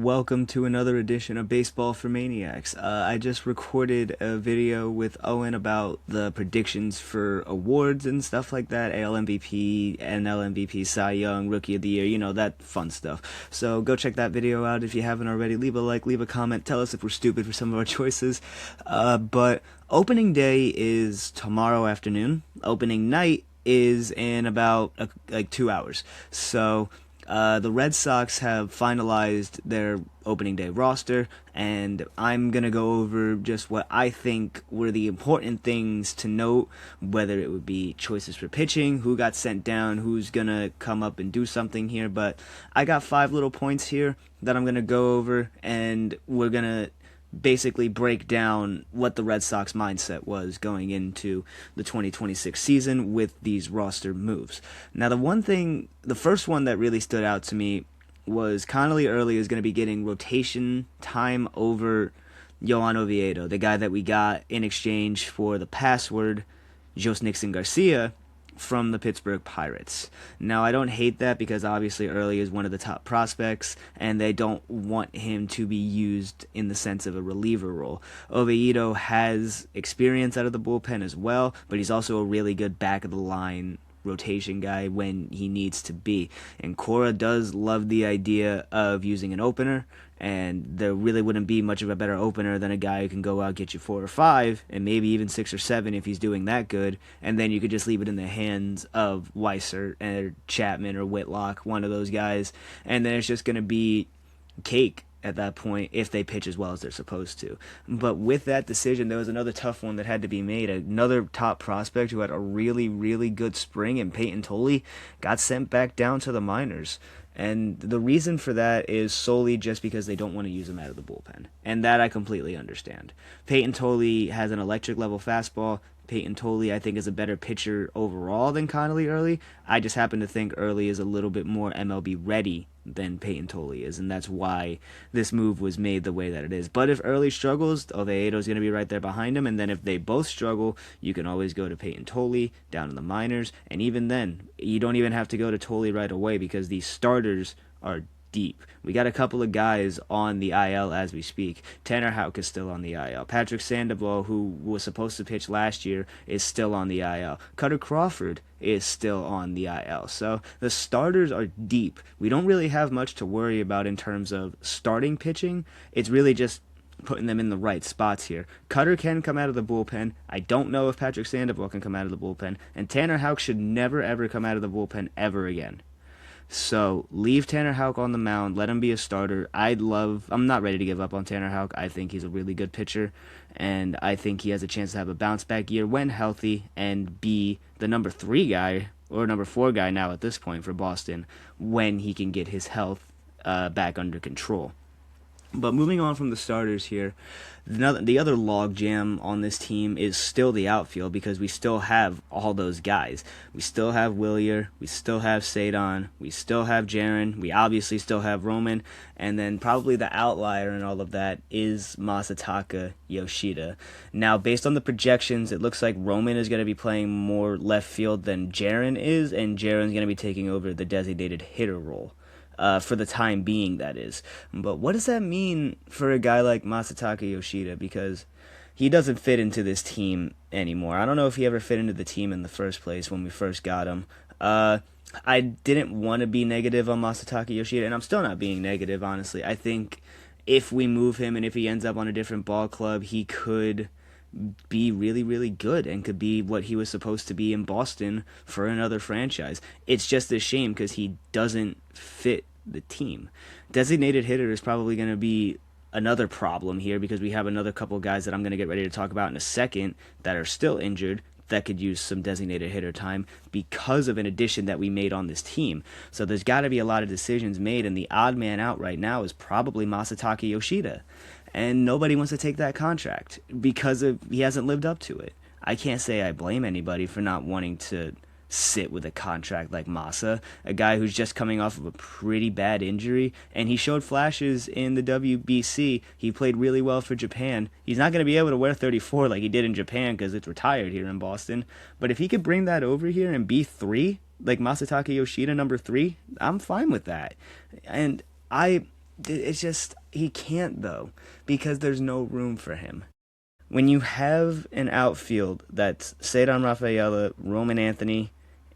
welcome to another edition of Baseball for Maniacs. I just recorded a video with Owen about the predictions for awards and stuff like that, AL MVP, NL MVP, Cy Young, Rookie of the Year, that fun stuff. So go check that video out if you haven't already. Leave a like, leave a comment, tell us if we're stupid for some of our choices. But opening day is tomorrow afternoon. Opening night is in about 2 hours. So the Red Sox have finalized their opening day roster, and I'm going to go over just what I think were the important things to note, whether it would be choices for pitching, who got sent down, who's going to come up and do something here. But I got 5 little points here that I'm going to go over, and we're going to basically break down what the Red Sox mindset was going into the 2026 season with these roster moves. Now, the first one that really stood out to me was Connolly Early is going to be getting rotation time over Johan Oviedo, the guy that we got in exchange for the password Jos Nixon Garcia from the Pittsburgh Pirates. Now, I don't hate that because obviously Early is one of the top prospects, and they don't want him to be used in the sense of a reliever role. Oviedo has experience out of the bullpen as well, but he's also a really good back-of-the-line rotation guy when he needs to be. And Cora does love the idea of using an opener, and there really wouldn't be much of a better opener than a guy who can go out, get you 4 or 5, and maybe even 6 or 7 if he's doing that good, and then you could just leave it in the hands of Weiser or Chapman or Whitlock, one of those guys, and then it's just going to be cake at that point if they pitch as well as they're supposed to. But with that decision, there was another tough one that had to be made. Another top prospect who had a really, really good spring, and Peyton Tolley, got sent back down to the minors. And the reason for that is solely just because they don't want to use him out of the bullpen. And that I completely understand. Peyton Tolley has an electric level fastball. Peyton Tolley, I think, is a better pitcher overall than Connolly Early. I just happen to think Early is a little bit more MLB ready than Peyton Tolley is, and that's why this move was made the way that it is. But if Early struggles, Oviedo's going to be right there behind him, and then if they both struggle, you can always go to Peyton Tolley down in the minors, and even then, you don't even have to go to Tolley right away because these starters are deep. We got a couple of guys on the IL as we speak. Tanner Houck is still on the IL. Patrick Sandoval, who was supposed to pitch last year, is still on the IL. Cutter Crawford is still on the IL. So the starters are deep. We don't really have much to worry about in terms of starting pitching. It's really just putting them in the right spots here. Cutter can come out of the bullpen. I don't know if Patrick Sandoval can come out of the bullpen. And Tanner Houck should never, ever come out of the bullpen ever again. So leave Tanner Houck on the mound. Let him be a starter. I'm not ready to give up on Tanner Houck. I think he's a really good pitcher, and I think he has a chance to have a bounce back year when healthy and be the number 3 guy or number 4 guy now at this point for Boston when he can get his health back under control. But moving on from the starters here, the other logjam on this team is still the outfield because we still have all those guys. We still have Willier, we still have Cedon, we still have Jaron, we obviously still have Roman, and then probably the outlier in all of that is Masataka Yoshida. Now, based on the projections, it looks like Roman is going to be playing more left field than Jaron is, and Jaron's going to be taking over the designated hitter role. For the time being, that is. But what does that mean for a guy like Masataka Yoshida? Because he doesn't fit into this team anymore. I don't know if he ever fit into the team in the first place when we first got him. I didn't want to be negative on Masataka Yoshida, and I'm still not being negative, honestly. I think if we move him and if he ends up on a different ball club, he could be really, really good and could be what he was supposed to be in Boston for another franchise. It's just a shame because he doesn't fit the team. Designated hitter is probably going to be another problem here because we have another couple guys that I'm going to get ready to talk about in a second that are still injured that could use some designated hitter time because of an addition that we made on this team. So there's got to be a lot of decisions made, and the odd man out right now is probably Masataka Yoshida. And nobody wants to take that contract because he hasn't lived up to it. I can't say I blame anybody for not wanting to sit with a contract like Masa, a guy who's just coming off of a pretty bad injury, and he showed flashes in the WBC. He played really well for Japan. He's not going to be able to wear 34 like he did in Japan because it's retired here in Boston, but if he could bring that over here and be 3, like Masataka Yoshida number 3, I'm fine with that. And I it's just, he can't though, because there's no room for him. When you have an outfield that's Cedar Rafaela, Roman Anthony,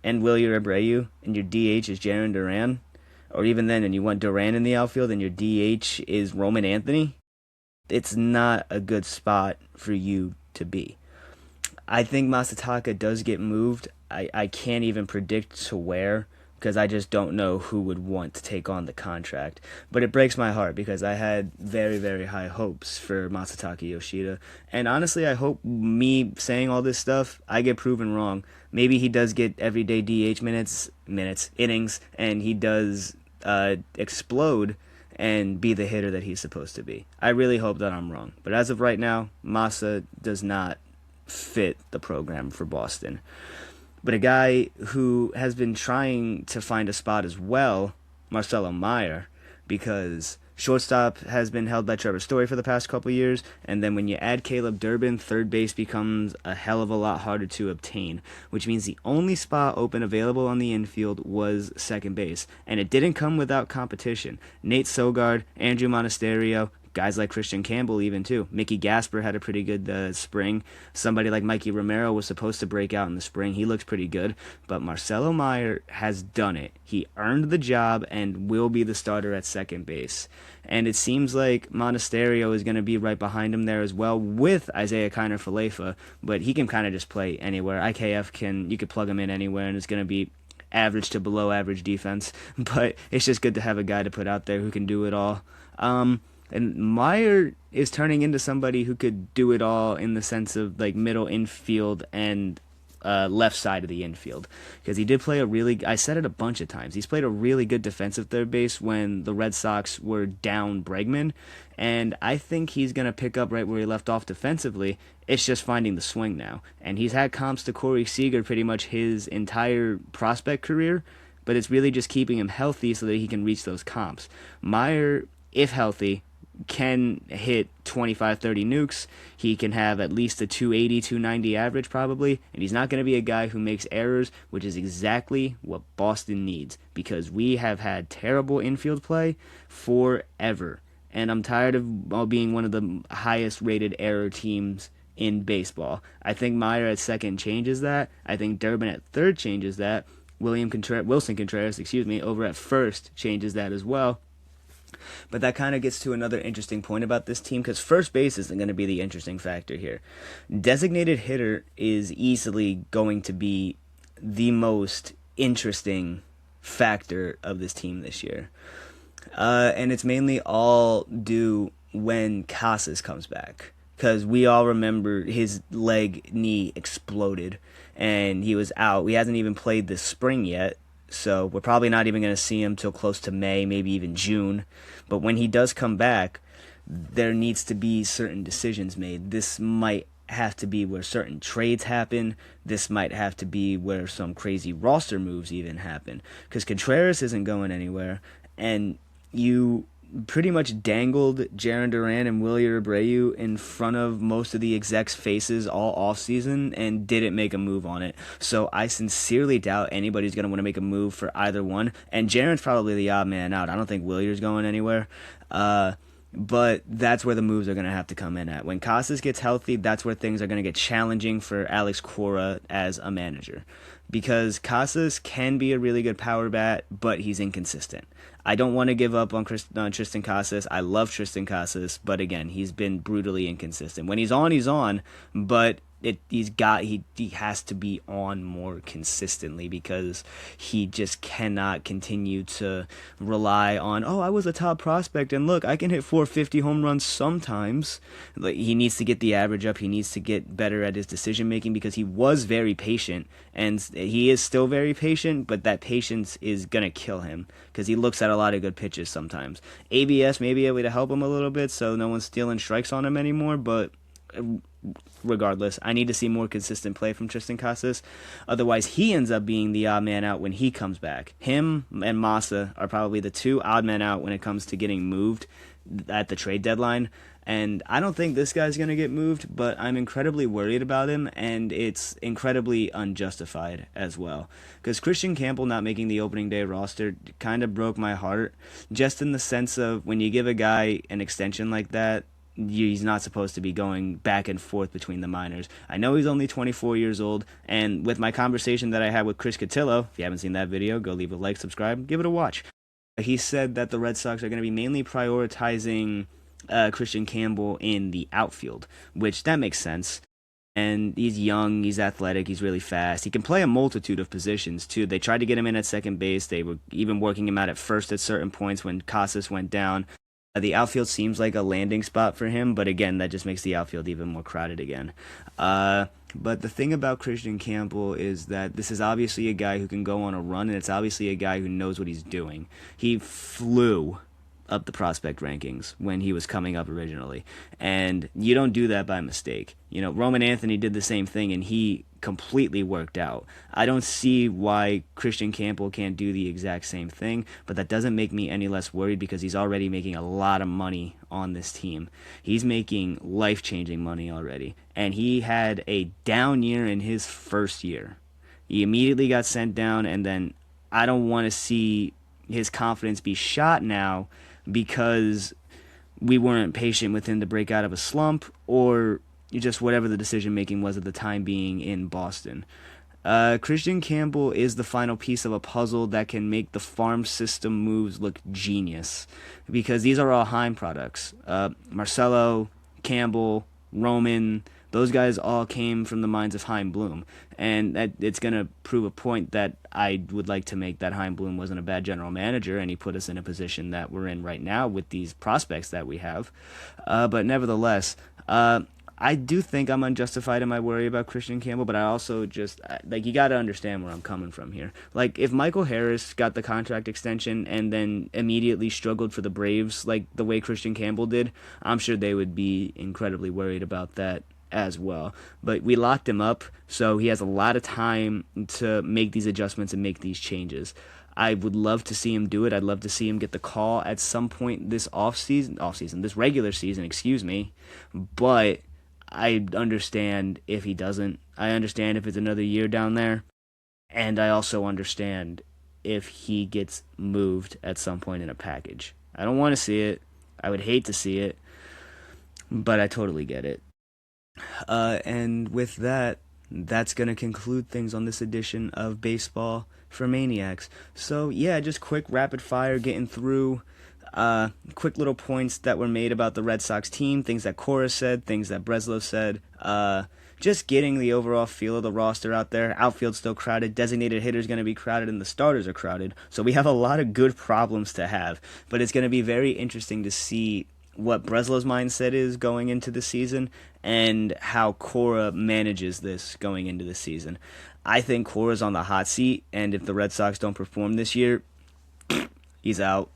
and Wilyer Abreu, and your DH is Jarren Duran, or even then, and you want Duran in the outfield, and your DH is Roman Anthony, it's not a good spot for you to be. I think Masataka does get moved. I can't even predict to where because I just don't know who would want to take on the contract. But it breaks my heart because I had very, very high hopes for Masataka Yoshida. And honestly, I hope me saying all this stuff, I get proven wrong. Maybe he does get everyday DH innings, and he does explode and be the hitter that he's supposed to be. I really hope that I'm wrong. But as of right now, Masa does not fit the program for Boston. But a guy who has been trying to find a spot as well, Marcelo Meyer, because shortstop has been held by Trevor Story for the past couple of years, and then when you add Caleb Durbin, third base becomes a hell of a lot harder to obtain, which means the only spot open available on the infield was second base, and it didn't come without competition. Nate Sogard, Andrew Monasterio, guys like Christian Campbell even too. Mickey Gasper had a pretty good spring. Somebody like Mikey Romero was supposed to break out in the spring. He looks pretty good. But Marcelo Meyer has done it. He earned the job and will be the starter at second base. And it seems like Monasterio is going to be right behind him there as well with Isaiah Kiner Falefa. But he can kind of just play anywhere. You could plug him in anywhere and it's going to be average to below average defense. But it's just good to have a guy to put out there who can do it all. And Meyer is turning into somebody who could do it all in the sense of like middle infield and left side of the infield. Because he did play I said it a bunch of times, he's played a really good defensive third base when the Red Sox were down Bregman. And I think he's going to pick up right where he left off defensively. It's just finding the swing now. And he's had comps to Corey Seager pretty much his entire prospect career. But it's really just keeping him healthy so that he can reach those comps. Meyer, if healthy, can hit 25-30 nukes. He can have at least a 280, 290 average probably, and he's not going to be a guy who makes errors, which is exactly what Boston needs because we have had terrible infield play forever, and I'm tired of being one of the highest rated error teams in baseball. I think Meyer at second changes that. I think Durbin at third changes that. Wilson Contreras, over at first changes that as well. But that kind of gets to another interesting point about this team because first base isn't going to be the interesting factor here. Designated hitter is easily going to be the most interesting factor of this team this year. And it's mainly all due when Casas comes back because we all remember his knee exploded and he was out. He hasn't even played this spring yet. So we're probably not even going to see him till close to May, maybe even June. But when he does come back, there needs to be certain decisions made. This might have to be where certain trades happen. This might have to be where some crazy roster moves even happen. Because Contreras isn't going anywhere. And you pretty much dangled Jarren Duran and Wilyer Abreu in front of most of the execs' faces all offseason and didn't make a move on it. So I sincerely doubt anybody's going to want to make a move for either one. And Jarren's probably the odd man out. I don't think Willyer's going anywhere. But that's where the moves are going to have to come in at. When Casas gets healthy, that's where things are going to get challenging for Alex Cora as a manager. Because Casas can be a really good power bat, but he's inconsistent. I don't want to give up on Tristan Casas. I love Tristan Casas, but again, he's been brutally inconsistent. When he's on, but he has to be on more consistently because he just cannot continue to rely on, I was a top prospect and look, I can hit 450 home runs sometimes. Like, he needs to get the average up. He needs to get better at his decision making because he was very patient and he is still very patient, but that patience is going to kill him because he looks at a lot of good pitches sometimes. ABS may be able to help him a little bit so no one's stealing strikes on him anymore, but regardless, I need to see more consistent play from Tristan Casas. Otherwise, he ends up being the odd man out when he comes back. Him and Massa are probably the two odd men out when it comes to getting moved at the trade deadline. And I don't think this guy's going to get moved, but I'm incredibly worried about him, and it's incredibly unjustified as well. Because Christian Campbell not making the opening day roster kind of broke my heart, just in the sense of when you give a guy an extension like that, he's not supposed to be going back and forth between the minors. I know he's only 24 years old, and with my conversation that I had with Chris Cotillo, if you haven't seen that video, go leave a like, subscribe, give it a watch. He said that the Red Sox are going to be mainly prioritizing Christian Campbell in the outfield, which that makes sense. And he's young, he's athletic, he's really fast. He can play a multitude of positions, too. They tried to get him in at second base. They were even working him out at first at certain points when Casas went down. The outfield seems like a landing spot for him, but again, that just makes the outfield even more crowded again. But the thing about Christian Campbell is that this is obviously a guy who can go on a run, and it's obviously a guy who knows what he's doing. He flew up the prospect rankings when he was coming up originally, and you don't do that by mistake. You know, Roman Anthony did the same thing, and he completely worked out. I don't see why Christian Campbell can't do the exact same thing, but that doesn't make me any less worried because he's already making a lot of money on this team. He's making life-changing money already, and he had a down year in his first year. He immediately got sent down, and then I don't want to see his confidence be shot now because we weren't patient with him to break out of a slump, or just whatever the decision making was at the time being in Boston. Christian Campbell is the final piece of a puzzle that can make the farm system moves look genius, because these are all Heim products. Marcelo, Campbell, Roman, those guys all came from the minds of Chaim Bloom, and it's going to prove a point that I would like to make, that Chaim Bloom wasn't a bad general manager, and he put us in a position that we're in right now with these prospects that we have. But nevertheless, I do think I'm unjustified in my worry about Christian Campbell, but I also just, you got to understand where I'm coming from here. Like, if Michael Harris got the contract extension and then immediately struggled for the Braves like the way Christian Campbell did, I'm sure they would be incredibly worried about that as well. But we locked him up, so he has a lot of time to make these adjustments and make these changes. I would love to see him do it. I'd love to see him get the call at some point this this regular season, excuse me. But I understand if he doesn't. I understand if it's another year down there. And I also understand if he gets moved at some point in a package. I don't want to see it. I would hate to see it. But I totally get it. And with that, that's going to conclude things on this edition of Baseball for Maniacs. So, yeah, just quick rapid fire getting through quick little points that were made about the Red Sox team, things that Cora said, things that Breslow said, just getting the overall feel of the roster out there. Outfield's still crowded, designated hitters going to be crowded, and the starters are crowded. So we have a lot of good problems to have, but it's going to be very interesting to see what Breslow's mindset is going into the season and how Cora manages this going into the season. I think Cora's on the hot seat, and if the Red Sox don't perform this year, he's out.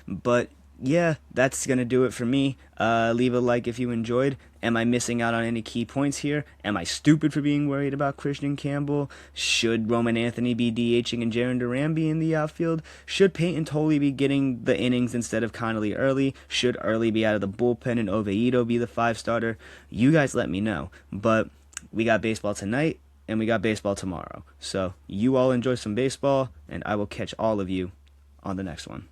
But yeah, that's going to do it for me. Leave a like if you enjoyed. Am I missing out on any key points here? Am I stupid for being worried about Christian Campbell? Should Roman Anthony be DHing and Jarren Duran be in the outfield? Should Peyton Tolley be getting the innings instead of Connolly early? Should Early be out of the bullpen and Oviedo be the 5-starter? You guys let me know. But we got baseball tonight, and we got baseball tomorrow. So you all enjoy some baseball, and I will catch all of you on the next one.